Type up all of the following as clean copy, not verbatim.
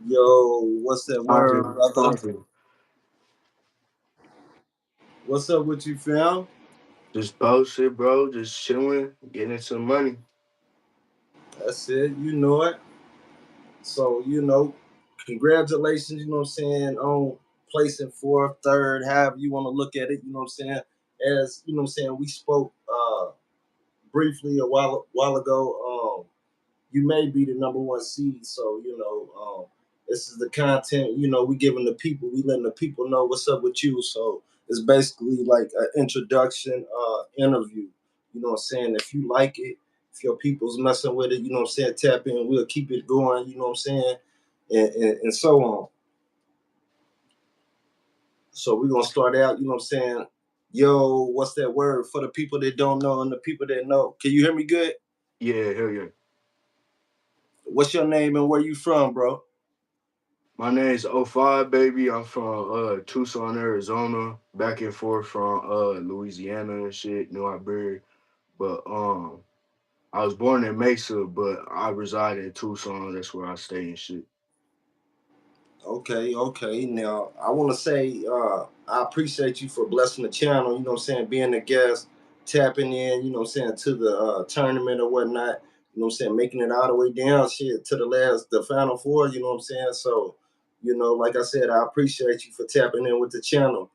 Yo, what's that word, Popping, brother? popping. What's up with you, fam? Just posted, bro. Just chilling, getting some money. That's it, you know it. So, congratulations, you know what I'm saying, on placing fourth, third, however you want to look at it, you know what I'm saying? As, you know what I'm saying, we spoke briefly a while ago. You may be the number one seed. So, this is the content, we giving the people, we letting the people know what's up with you. So it's basically like an introduction interview. You know what I'm saying? If you like it, if your people's messing with it, you know what I'm saying, tap in, we'll keep it going, you know what I'm saying? And so on. So we're gonna start out, you know what I'm saying? Yo, what's that word for the people that don't know and the people that know? Can you hear me good? Yeah, hell yeah. What's your name and where you from, bro? My name's O5, baby. I'm from Tucson, Arizona. Back and forth from Louisiana and shit, New Iberia. But I was born in Mesa, but I reside in Tucson. That's where I stay and shit. Okay, okay. Now I want to say I appreciate you for blessing the channel. You know what I'm saying, being a guest, tapping in. You know what I'm saying, to the tournament or whatnot. You know what I'm saying, making it all the way down, shit, to the final four. You know what I'm saying. So, like I said, I appreciate you for tapping in with the channel.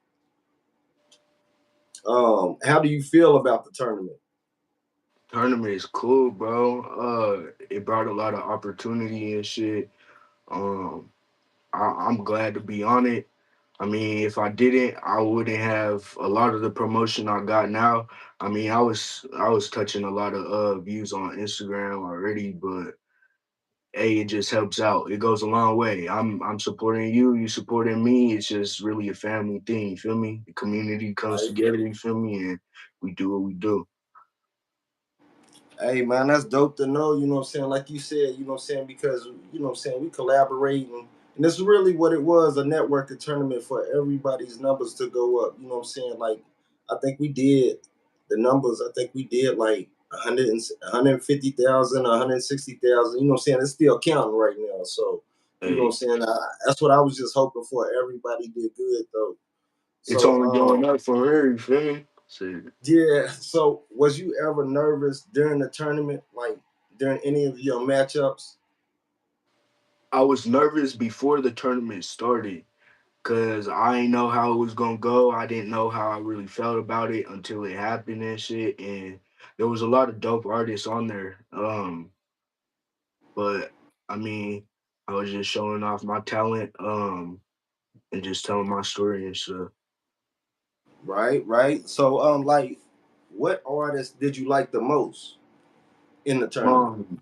How do you feel about the tournament? Tournament is cool, bro. It brought a lot of opportunity and shit. Um, I'm glad to be on it. I mean, if I didn't, I wouldn't have a lot of the promotion I got now. I mean, I was touching a lot of views on Instagram already, but hey, it just helps out. It goes a long way. I'm supporting you, you supporting me. It's just really a family thing. You feel me? The community comes Right. together. You feel me? And we do what we do. Hey man, that's dope to know, you know what I'm saying? Like you said, you know what I'm saying, because you know what I'm saying, we collaborate and this is really what it was, a networking tournament for everybody's numbers to go up. You know what I'm saying? Like I think we did the numbers, I think we did like 100 150,000, 160,000, you know what I'm saying? It's still counting right now. So, you know what I'm Hey, saying? That's what I was just hoping for. Everybody did good though. it's only So, going up from here. You feel me? So yeah. So, was you ever nervous during the tournament, like during any of your matchups? I was nervous before the tournament started because I didn't know how it was gonna go. I didn't know how I really felt about it until it happened and shit. And there was a lot of dope artists on there. But I mean, I was just showing off my talent, and just telling my story and stuff. Right, right. So, like, what artist did you like the most in the tournament? Um,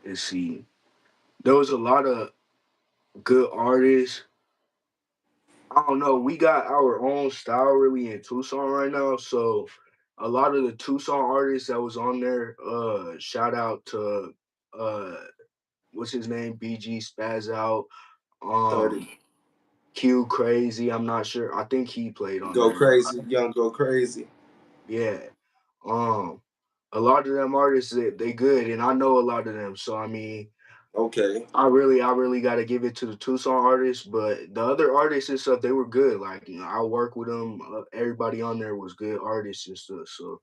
let's see. There was a lot of good artists. I don't know. We got our own style really in Tucson right now. So a lot of the Tucson artists that was on there, shout out to uh what's his name? BG Spaz Out, 30. Q Crazy. I'm not sure. I think he played on Go there. crazy, young, go crazy. Yeah. Um a lot of them artists they good and I know a lot of them. So I mean Okay. I really got to give it to the Tucson artists, but the other artists and stuff, they were good. Like, I work with them. Everybody on there was good artists and stuff. So,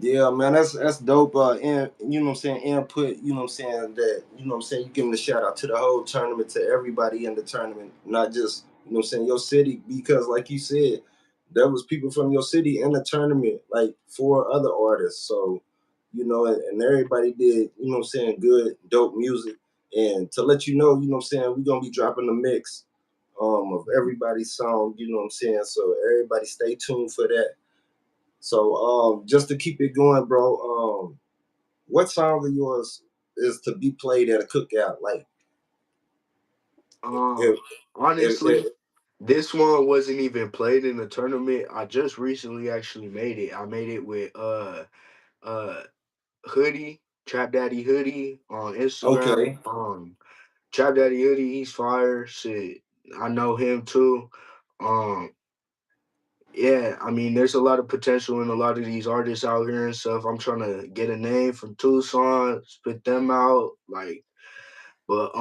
Yeah, man, that's dope. And you know what I'm saying, input, you know what I'm saying, that, you know what I'm saying, you giving the shout out to the whole tournament, to everybody in the tournament, not just, you know what I'm saying, your city, because like you said, there was people from your city in the tournament, like four other artists. So, and everybody did, you know what I'm saying, good, dope music. And to let you know what I'm saying, we're gonna be dropping the mix of everybody's song, you know what I'm saying. So everybody stay tuned for that. So just to keep it going, bro, what song of yours is to be played at a cookout? Like if um, if honestly, this one wasn't even played in the tournament. I just recently actually made it. I made it with uh Hoodie, Trap Daddy Hoodie on Instagram. okay, Trap Daddy Hoodie, he's fire. Shit, I know him too. Um, Yeah, I mean, there's a lot of potential in a lot of these artists out here and stuff. I'm trying to get a name from Tucson, spit them out, like, but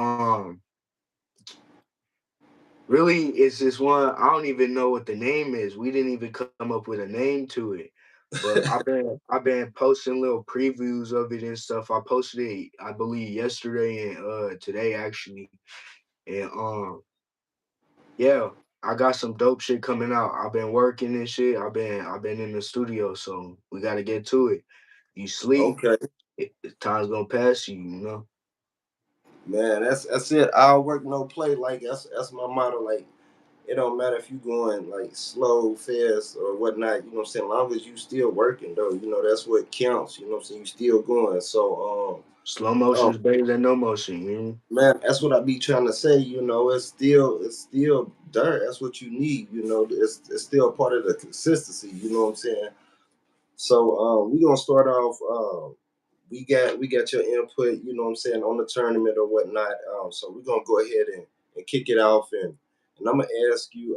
really, it's this one. I don't even know what the name is. We didn't even come up with a name to it. But I've been posting little previews of it and stuff. I posted it, I believe, yesterday and today actually. And yeah, I got some dope shit coming out. I've been working and shit. I've been in the studio, so we gotta get to it. You sleep, Okay, time's gonna pass you, you know. man, that's it. I'll work no play. Like that's my motto. Like it don't matter if you going like slow, fast, or whatnot. You know what I'm saying? As long as you still working though, you know that's what counts. You know what I'm saying? You still going. So Slow motion um is better than no motion, you know? man, that's what I be trying to say. You know, it's still dirt. That's what you need. You know, it's still part of the consistency. You know what I'm saying? So we gonna start off. We got your input. You know what I'm saying on the tournament or whatnot. So we're gonna go ahead and kick it off and I'm gonna ask you,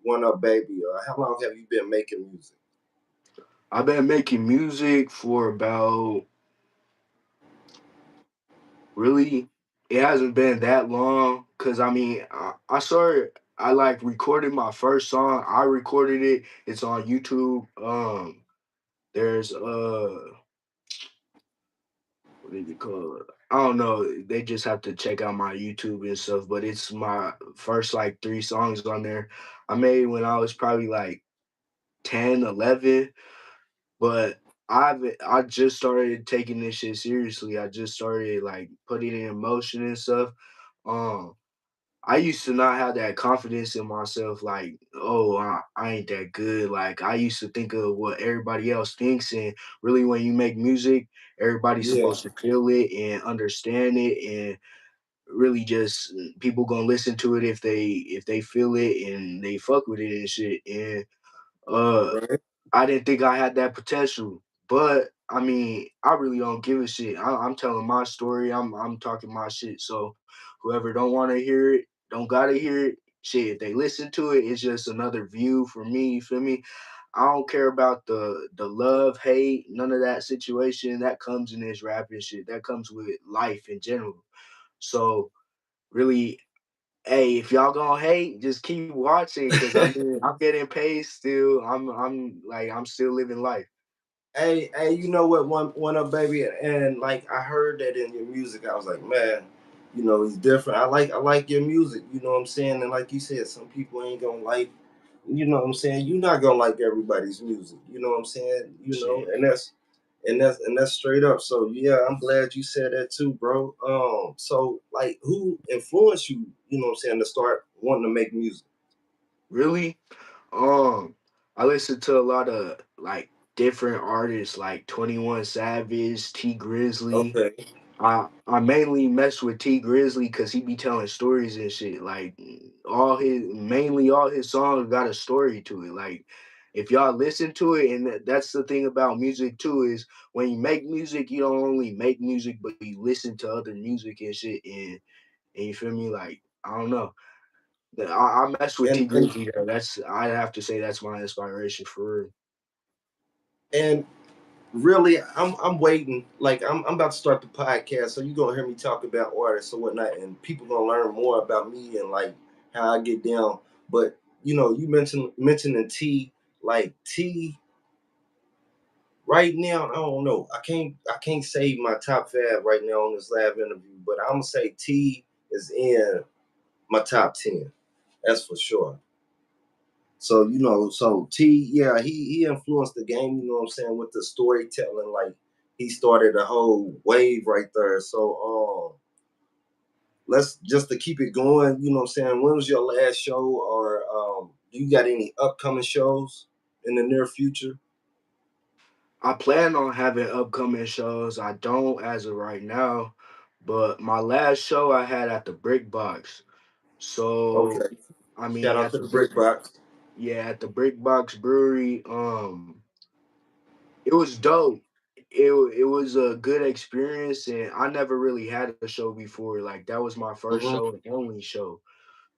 one up, baby. How long have you been making music? I've been making music for about really, it hasn't been that long. Cause I mean, I started, I like recorded my first song. I recorded it. It's on YouTube. There's what is it called? I don't know. They just have to check out my YouTube and stuff. But it's my first like three songs on there. I made when I was probably like 10, 11. But I just started taking this shit seriously. I just started like putting it in motion and stuff. Um, I used to not have that confidence in myself, like, oh, I ain't that good. Like I used to think of what everybody else thinks, and really, when you make music, everybody's Yeah, supposed to feel it and understand it, and really just people gonna listen to it if they feel it and they fuck with it and shit. And uh right. I didn't think I had that potential, but I mean, I really don't give a shit. I'm telling my story. I'm talking my shit. So whoever don't want to hear it, don't gotta hear it. Shit, if they listen to it, it's just another view for me. You feel me? I don't care about the love, hate, none of that situation. That comes in this rapping shit. That comes with life in general. So really, hey, if y'all gonna hate, just keep watching, cause I mean, I'm getting paid still. I'm still living life. Hey, you know what? One up, baby, and like I heard that in your music, I was like, man, you know, he's different. I like your music. You know what I'm saying? And like you said, some people ain't gonna like. You know what I'm saying? You're not gonna like everybody's music. You know what I'm saying? You know, Shit. and that's straight up. So yeah, I'm glad you said that too, bro. So like, who influenced you? You know what I'm saying, to start wanting to make music? Really? Um, I listen to a lot of like different artists like 21 Savage, T Grizzly. Okay, I mainly mess with T Grizzly because he be telling stories and shit. Like all his songs got a story to it. Like if y'all listen to it, and that's the thing about music too, is when you make music, you don't only make music, but you listen to other music and shit, and you feel me? Like I don't know. I mess with T and Grizzly though. That's I have to say that's my inspiration for real. and really, I'm waiting. Like I'm about to start the podcast, so you're gonna hear me talk about artists or whatnot, and people gonna learn more about me and like how I get down. But you know, you mentioning T, like T right now. I don't know. I can't say my top five right now on this live interview, but I'm gonna say T is in my top 10. That's for sure. So you know, so T, yeah, he influenced the game. You know what I'm saying, with the storytelling. Like he started a whole wave right there. So let's just to keep it going. You know what I'm saying. When was your last show, or do you got any upcoming shows in the near future? I plan on having upcoming shows. I don't as of right now, but my last show I had at the Brick Box. So Okay. I Shout mean out at to the the brick Brick Box. yeah, at the Brick Box Brewery, it was dope. It was a good experience, and I never really had a show before. Like that was my first Hmm. show and only show.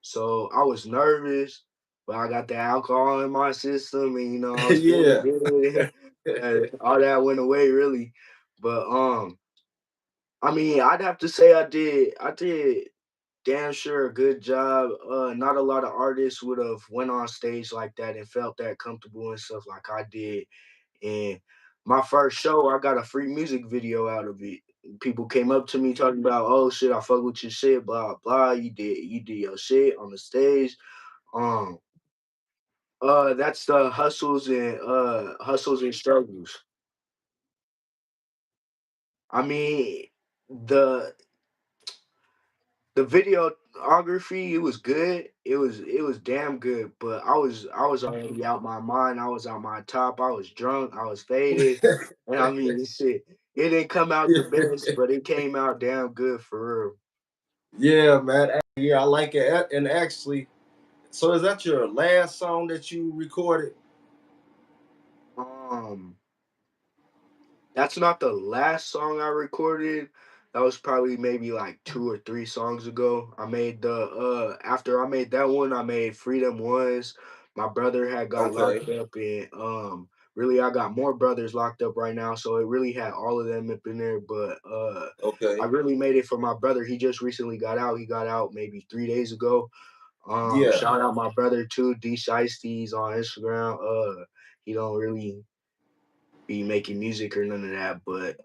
So I was nervous. but I got the alcohol in my system, and I was feeling Yeah. good. All that went away really, but I mean, I'd have to say I did damn sure a good job. Not a lot of artists would have went on stage like that and felt that comfortable and stuff like I did. And my first show, I got a free music video out of it. People came up to me talking about, "Oh shit, I fuck with your shit, blah blah. You did your shit on the stage." Um, that's the hustles and struggles. I mean, the the videography, it was good. It was damn good, but I was already out my mind. I was out my top. I was drunk. I was faded. And I mean, shit. It didn't come out the best, but it came out damn good for Yeah, man. Yeah, I like it. And actually, so is that your last song that you recorded? real. That's not the last song I recorded. That was probably maybe like 2 or 3 songs ago. I made the after I made that one, I made Freedom Ones. My brother had got Okay. locked up, and really I got more brothers locked up right now, so it really had all of them up in there, but I Okay. really made it for my brother. He just recently got out. He got out maybe 3 days ago. Yeah. Shout out my brother too, D Shiesties on Instagram. He don't really be making music or none of that, but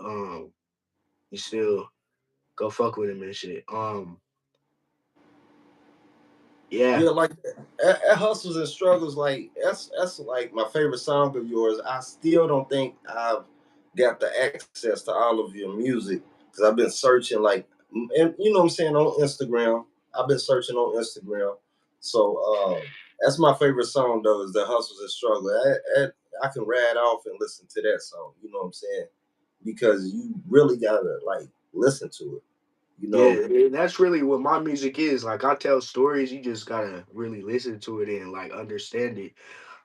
you still go fuck with him and shit. Yeah, Yeah, like at Hustles and Struggles, like that's like my favorite song of yours. I still don't think I've got the access to all of your music because I've been searching and you know what I'm saying, on Instagram. I've been searching on Instagram. So that's my favorite song though, is the Hustles and Struggles. I can ride off and listen to that song, you know what I'm saying? Because you really gotta like listen to it, you yeah, know. and that's really what my music is. Like I tell stories, you just gotta really listen to it and like understand it.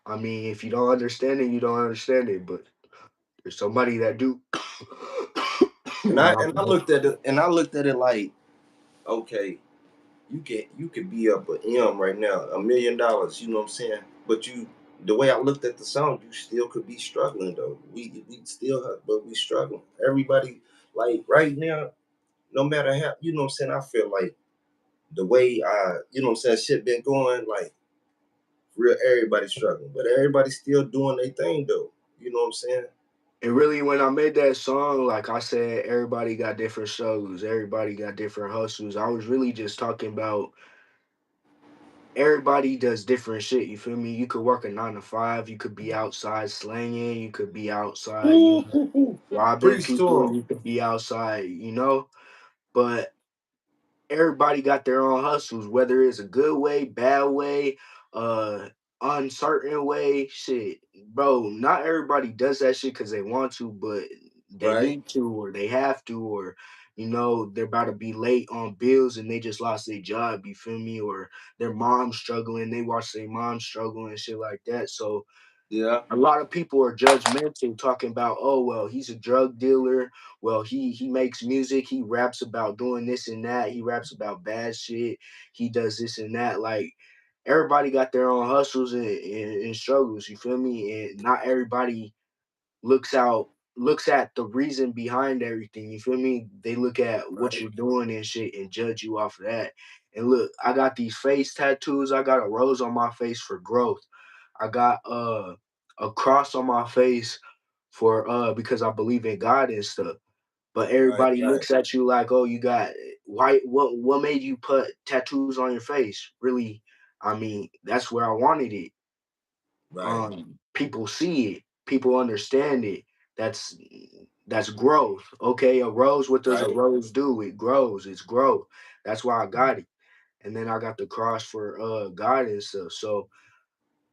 I mean, if you don't understand it, you don't understand it. But there's somebody that do. And I My and I bad. looked at it like, okay, you could be up a M right now, $1 million. You know what I'm saying? But the way I looked at the song, you still could be struggling though. We still have, but we struggling. Everybody like right now, no matter how, you know what I'm saying. I feel like the way you know what I'm saying, shit been going, like real everybody struggling, but everybody's still doing their thing though. You know what I'm saying? And really, when I made that song, like I said, everybody got different struggles. Everybody got different hustles. I was really just talking about everybody does different shit. You feel me? You could work a 9 to 5. You could be outside slanging. You could be outside, Woo. robbing Preach to people. them, You could be outside. But everybody got their own hustles, whether it's a good way, bad way, uh, uncertain way. Shit, bro. Not everybody does that shit because they want to, but they right? need to, or they have to, or they're about to be late on bills and they just lost their job. You feel me? Or their mom struggling, they watch their mom struggle and shit like that. So Yeah, a lot of people are judgmental, talking about, oh well, he's a drug dealer. Well, he makes music, he raps about doing this and that, he raps about bad shit, he does this and that. Like everybody got their own hustles and struggles. You feel me? And not everybody looks out looks at the reason behind everything. You feel me? They look at what right. you're doing and shit and judge you off of that. And look, I got these face tattoos. I got a rose on my face for growth. I got a cross on my face for because I believe in God and stuff. But Right, everybody right, looks at you like, oh, you got why what made you put tattoos on your face? Really, I mean, that's where I wanted it. right, People see it, people understand it. That's growth. Okay, a rose, what does a right. rose do? It grows, it's growth. That's why I got it. And then I got the cross for God and stuff. So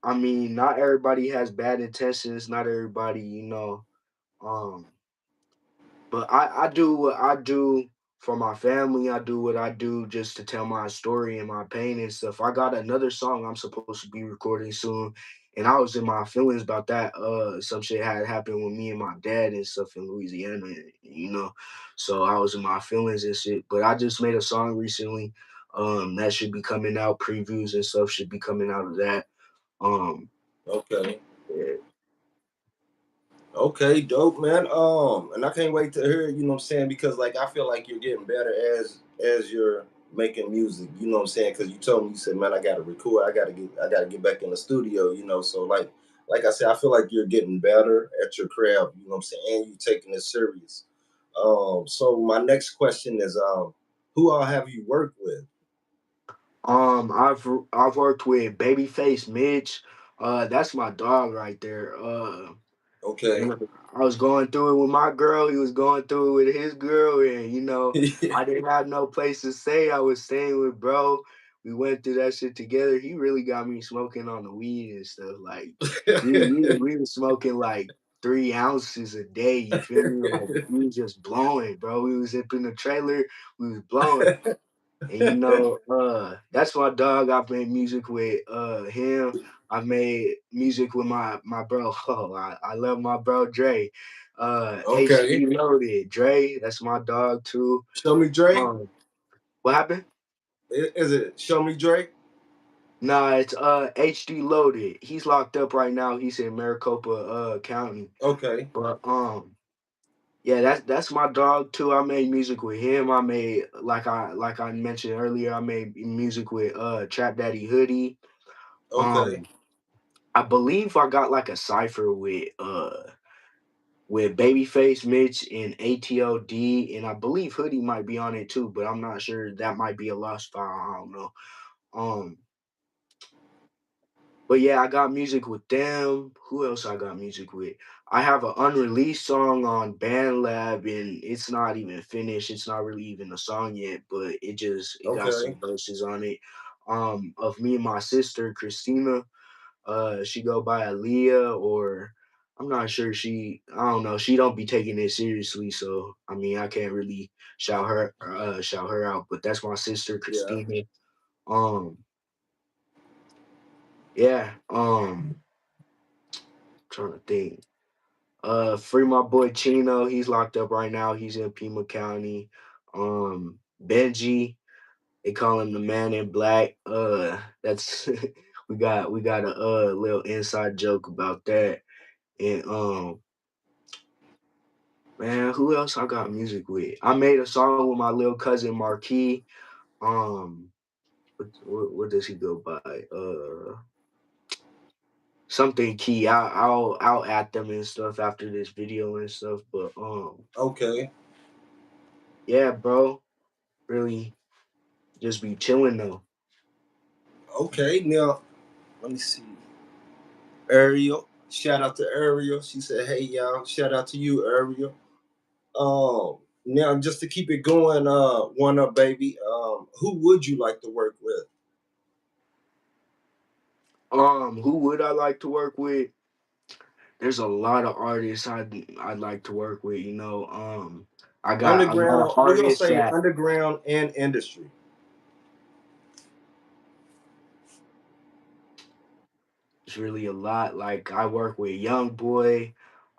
I mean, not everybody has bad intentions. Not everybody, um, but I do what I do for my family. I do what I do just to tell my story and my pain and stuff. I got another song I'm supposed to be recording soon. And I was in my feelings about that. Some shit had happened with me and my dad and stuff in Louisiana. So I was in my feelings and shit. But I just made a song recently. That should be coming out. Previews and stuff should be coming out of that. Um, Okay. yeah. Okay, dope, man. And I can't wait to hear it, you know what I'm saying? Because like I feel like you're getting better as you're making music, you know what I'm saying? Because you told me, you said, man, I gotta record, I gotta get back in the studio, you know. So like I said, I feel like you're getting better at your craft, you know what I'm saying, and you taking it serious. So my next question is who all have you worked with? I've worked with Babyface Mitch. That's my dog right there. Okay. And I was going through it with my girl. He was going through it with his girl, and I didn't have no place to stay. I was staying with bro. We went through that shit together. He really got me smoking on the weed and stuff. Like we were smoking like 3 ounces a day. You feel me? Like we was just blowing, bro. We was up in the trailer. We was blowing. And that's my dog. I've made music with him. I made music with my bro. Oh, I love my bro Dre. Okay. HD Loaded. Dre, that's my dog too. Show me Drake. Um what happened? Is it Show Me Drake? Nah, it's HD Loaded. He's locked up right now. He's in Maricopa County. Okay. But yeah, that's my dog too. I made music with him. I made like I mentioned earlier, I made music with Trap Daddy Hoodie. Okay. Um, I believe I got like a cipher with Babyface Mitch and ATOD, and I believe Hoodie might be on it too, but I'm not sure. That might be a lost file. I don't know. Um, but yeah, I got music with them. Who else I got music with? I have an unreleased song on Band Lab, and it's not even finished. It's not really even a song yet, but it got some Okay. verses on it. Of me and my sister Christina. She go by Aaliyah, or I'm not sure. I don't know. She don't be taking it seriously, so I mean, I can't really shout her out. But that's my sister Yeah. Christina. Um, yeah. Trying to think. Free my boy Chino. He's locked up right now. He's in Pima County. Benji. They call him the Man in Black. That's we got a little inside joke about that. And man, who else I got music with? I made a song with my little cousin Marquis. Um, what does he go by? Something key. I'll add them and stuff after this video and stuff. But Okay. yeah, bro, really just be chilling though. Okay. Now, let me see. Ariel. Shout out to Ariel. She said, "Hey y'all." Shout out to you, Ariel. Now just to keep it going, one up, baby. Who would you like to work with? Who would I like to work with? There's a lot of artists I'd like to work with. I got a lot of Underground. We're gonna artists say that underground and industry. it's really a lot. Like I work with Young Boy,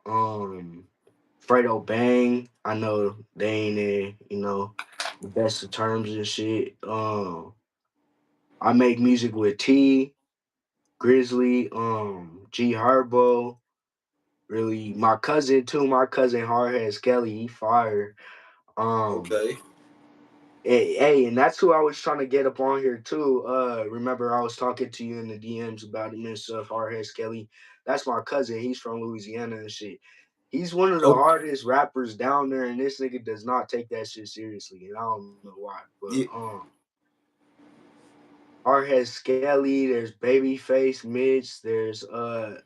um, Fredo Bang. I know they ain't in, the best of terms and shit. I make music with T, Grizzly, G Herbo. Really, my cousin too. My cousin Hardhead Skelly, he fire. Um, Okay. hey, and that's who I was trying to get up on here too. Remember I was talking to you in the DMs about him and stuff. Hardhead Skelly, that's my cousin. He's from Louisiana and shit. He's one of the Okay. hardest rappers down there, and this nigga does not take that shit seriously, and I don't know why. But Yeah. Hardhead Skelly, there's Babyface Mitch, there's uh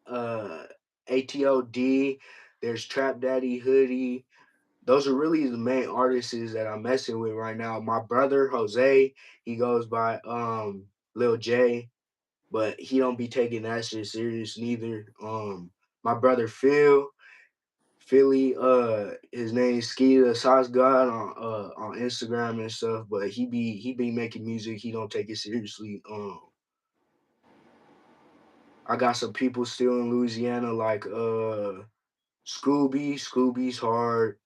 ATOD, there's Trap Daddy Hoodie. Those are really the main artists that I'm messing with right now. My brother Jose, he goes by Lil J, but he don't be taking that shit serious neither. My brother Philly, his name's Ski the Sauce God on Instagram and stuff, but he be making music. He don't take it seriously. I got some people still in Louisiana like Scooby's hard.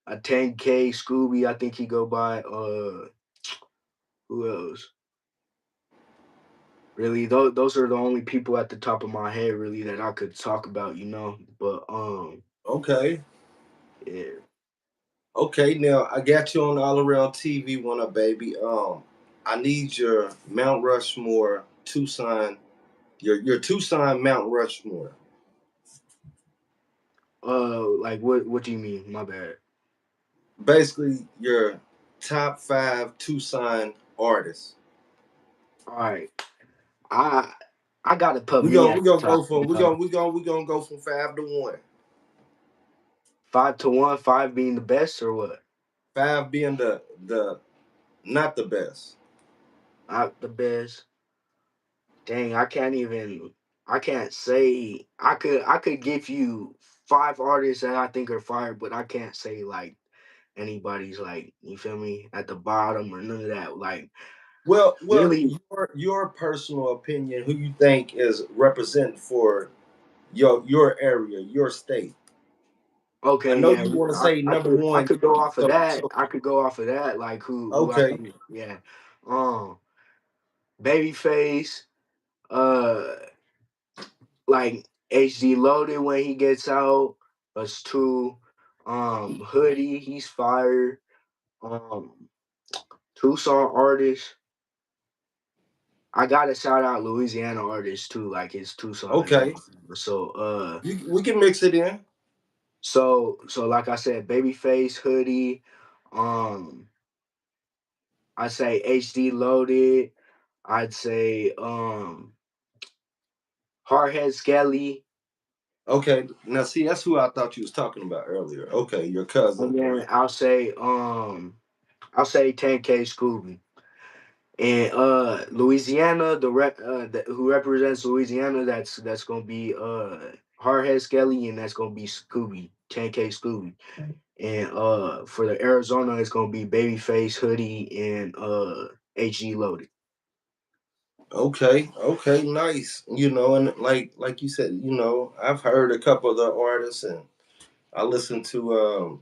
A 10K Scooby, I think he go by who else? Really, those are the only people at the top of my head really that I could talk about, you know. But Okay. yeah. Okay, now I got you on All Around TV one up, baby. I need your Mount Rushmore Tucson, your Tucson Mount Rushmore. Like what do you mean? My bad. Basically your top five Tucson artists. All right. I I gotta put We me gonna at we the gonna go top, from you know. we gonna go from 5 to 1. 5 to 1, five being the best or what? Five being the not the best. Not the best. Dang, I can't say I could give you five artists that I think are fire, but I can't say like anybody's like, you feel me, at the bottom or none of that. Like Well, really, your personal opinion, who you think is representing for your area, your state. I okay, know yeah, you want to I, say I number could I one. could go off of So, that. so I could go off of that, like who I okay, think, yeah. Um Babyface, uh like HD Loaded when he gets out, us too. Hoodie, he's fire. Um Tucson artist. I gotta shout out Louisiana artists too, like his Tucson as okay, well. So we can mix it in. so like I said, Babyface, Hoodie, um I say HD Loaded, I'd say Hardhead Skelly, Okay, now see that's who I thought you was talking about earlier. Okay, your cousin. and then I'll say 10K Scooby. And Louisiana, who represents Louisiana, that's gonna be Hardhead Skelly, and that's gonna be Scooby, 10K Scooby. And for the Arizona, it's gonna be Babyface, Hoodie, and HG Loaded. Okay, okay, nice. And like you said, I've heard a couple of the artists, and I listened to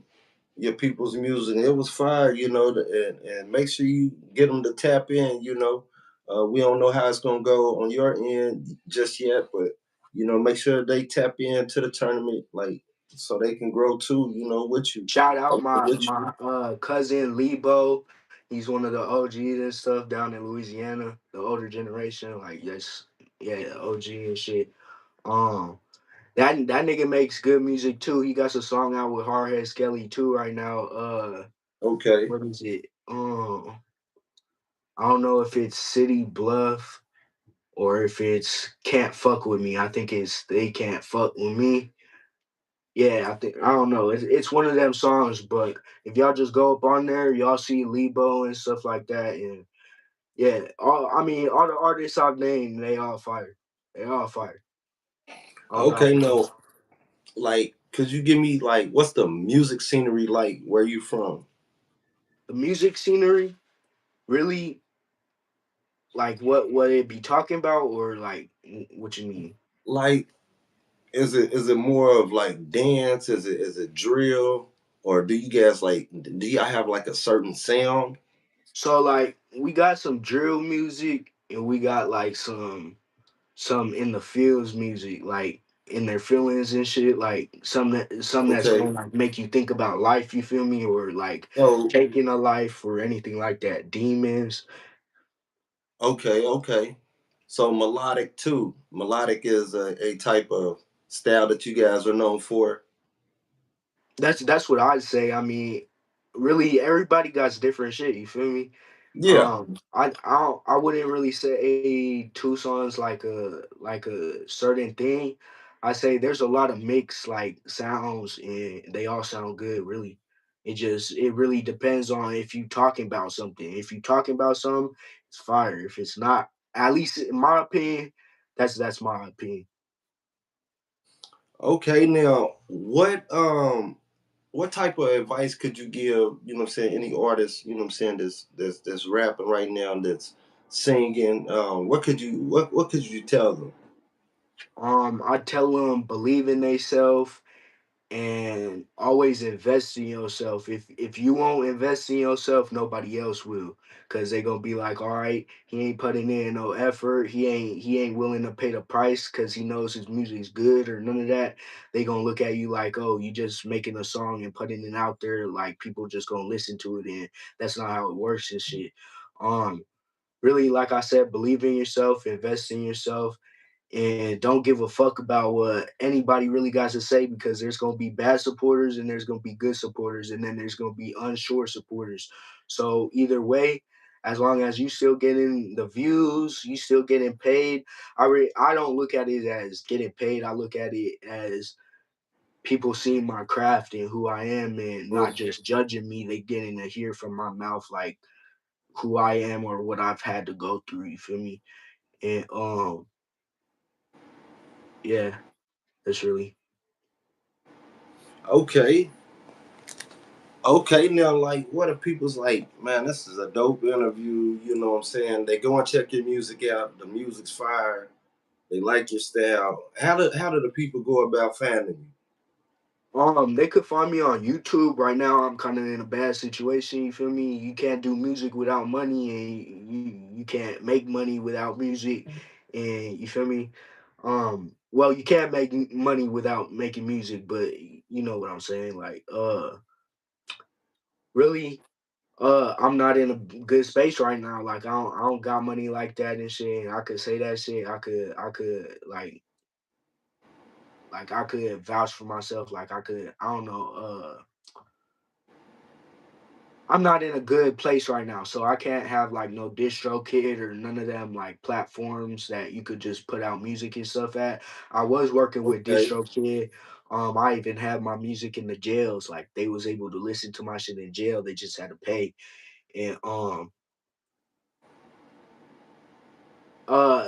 your people's music. It was fire, and make sure you get them to tap in. We don't know how it's gonna go on your end just yet, but make sure they tap into the tournament, like so they can grow too. With you, Shout out with you. my cousin Lebo. He's one of the OGs and stuff down in Louisiana, the older generation. Like yes, yeah, OG and shit. Um, that nigga makes good music too. He got a song out with Hardhead Skelly too right now. Okay, What is it? I don't know if it's City Bluff or if it's Can't Fuck With Me. I think it's They Can't Fuck With Me. Yeah, I don't know. It's one of them songs, but if y'all just go up on there, y'all see Lebo and stuff like that, and yeah, I mean all the artists I've named, they all fire. They all fire. All okay. top. No, like, could you give me like what's the music scenery like where you from? The music scenery, really, like what it be talking about, or like what you mean? Like, is it more of like dance? Is it drill? Or do you guys like do y'all have like a certain sound? So like we got some drill music and we got like some in the fields music, like in their feelings and shit, like some that's Okay. gonna like make you think about life, you feel me, or like So taking a life or anything like that. Demons. okay. So melodic too. Melodic is a type of style that you guys are known for. That's what I'd say. I mean, really everybody got different shit, you feel me? Yeah. I wouldn't really say Tucson's like a certain thing. I say there's a lot of mixed like sounds and they all sound good really. It really depends on if you talking about something. If you talking about something, it's fire. If it's not, at least in my opinion, that's my opinion. Okay, now what type of advice could you give, what I'm saying, any artist, what I'm saying, that's rapping right now, that's singing, what could you tell them? I tell them believe in themselves and always invest in yourself. If you won't invest in yourself, nobody else will. Cause they gonna be like, all right, he ain't putting in no effort. He ain't willing to pay the price because he knows his music is good or none of that. They gonna look at you like, oh, you just making a song and putting it out there, like people just gonna listen to it, and that's not how it works and shit. Um, really, like I said, believe in yourself, invest in yourself, and don't give a fuck about what anybody really got to say, because there's going to be bad supporters and there's going to be good supporters, and then there's going to be unsure supporters. So either way, as long as you still getting the views, you still getting paid. I don't look at it as getting paid. I look at it as people seeing my craft and who I am, and not Mhm. just judging me. They getting to hear from my mouth like who I am or what I've had to go through. You feel me? And yeah, that's really. Okay. Okay, now, like, what if people's like, man, this is a dope interview, you know what I'm saying? They go and check your music out, the music's fire, they like your style. How do the people go about finding you? They could find me on YouTube. Right now, I'm kind of in a bad situation. You feel me? You can't do music without money, and you can't make money without music. And you feel me? Well, you can't make money without making music, but you know what I'm saying. Like, really, I'm not in a good space right now. Like, I don't got money like that and shit. I could say that shit. I could like I could vouch for myself. Like I could, I don't know. I'm not in a good place right now, so I can't have like no distro kid or none of them like platforms that you could just put out music and stuff at. I was working with Okay, distro kid. I even had my music in the jails. Like they was able to listen to my shit in jail. They just had to pay. And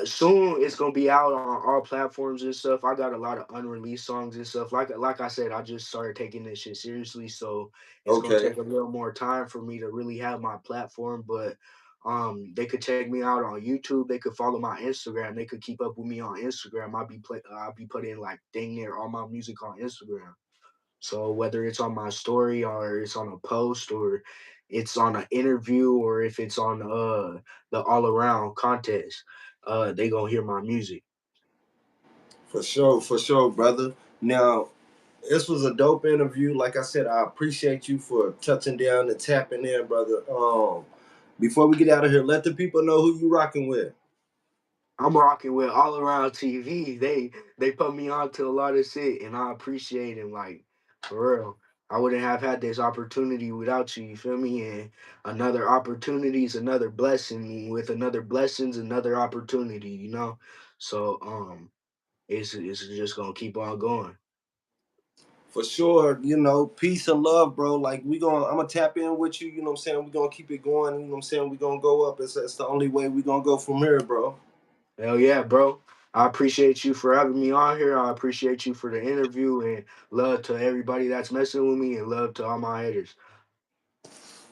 soon it's gonna be out on all platforms and stuff. I got a lot of unreleased songs and stuff. Like I said, I just started taking this shit seriously, so it's gonna okay, take a little more time for me to really have my platform. But they could check me out on YouTube. They could follow my Instagram. They could keep up with me on Instagram. I'll be putting like dang near all my music on Instagram. So whether it's on my story or it's on a post or it's on an interview or if it's on the all around contest, they gonna hear my music. for sure, brother. Now, this was a dope interview. Like I said, I appreciate you for touching down and tapping in, brother. Before we get out of here, let the people know who you rocking with. I'm rocking with all around TV. They put me on to a lot of shit, and I appreciate it. Like for real, I wouldn't have had this opportunity without you. You feel me? And another opportunity is another blessing. With another blessings, another opportunity. You know. So it's just gonna keep on going. For sure, peace and love, bro. Like I'm gonna tap in with you. You know what I'm saying? We're gonna keep it going. You know what I'm saying? We're gonna go up. It's the only way we're gonna go from here, bro. Hell yeah, bro. I appreciate you for having me on here. I appreciate you for the interview, and love to everybody that's messing with me, and love to all my haters.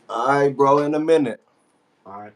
All right, bro. In a minute. All right.